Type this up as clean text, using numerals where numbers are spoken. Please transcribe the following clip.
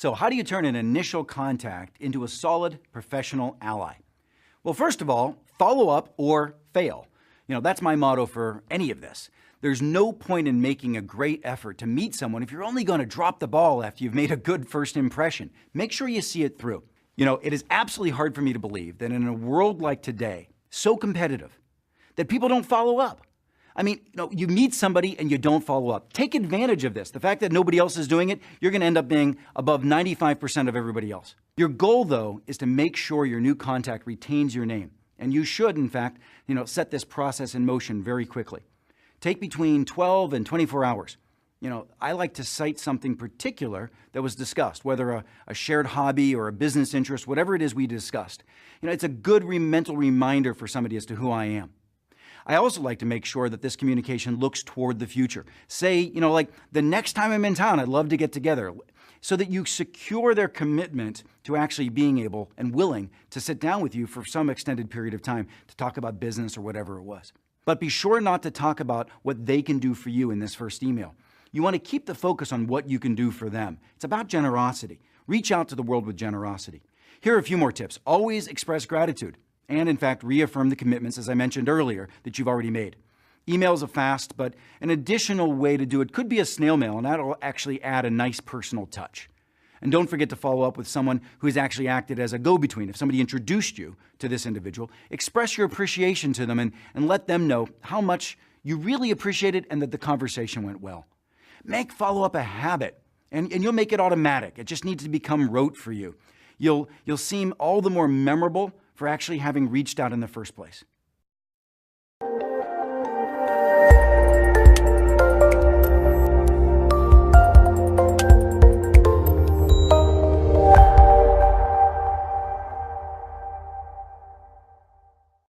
So how do you turn an initial contact into a solid professional ally? Well, first of all, follow up or fail. That's my motto for any of this. There's no point in making a great effort to meet someone if you're only going to drop the ball after you've made a good first impression. Make sure you see it through. It is absolutely hard for me to believe that in a world like today, so competitive, that people don't follow up. You meet somebody and you don't follow up. Take advantage of this. The fact that nobody else is doing it, you're going to end up being above 95% of everybody else. Your goal, though, is to make sure your new contact retains your name. And you should, in fact, set this process in motion very quickly. Take between 12 and 24 hours. I like to cite something particular that was discussed, whether a shared hobby or a business interest, whatever it is we discussed. It's a good mental reminder for somebody as to who I am. I also like to make sure that this communication looks toward the future. Say, like the next time I'm in town, I'd love to get together, so that you secure their commitment to actually being able and willing to sit down with you for some extended period of time to talk about business or whatever it was. But be sure not to talk about what they can do for you in this first email. You want to keep the focus on what you can do for them. It's about generosity. Reach out to the world with generosity. Here are a few more tips. Always express gratitude. And in fact, reaffirm the commitments, as I mentioned earlier, that you've already made. Emails are fast, but an additional way to do it could be a snail mail, and that'll actually add a nice personal touch. And don't forget to follow up with someone who has actually acted as a go-between. If somebody introduced you to this individual, express your appreciation to them and let them know how much you really appreciate it and that the conversation went well. Make follow-up a habit, and you'll make it automatic. It just needs to become rote for you. You'll seem all the more memorable for actually having reached out in the first place.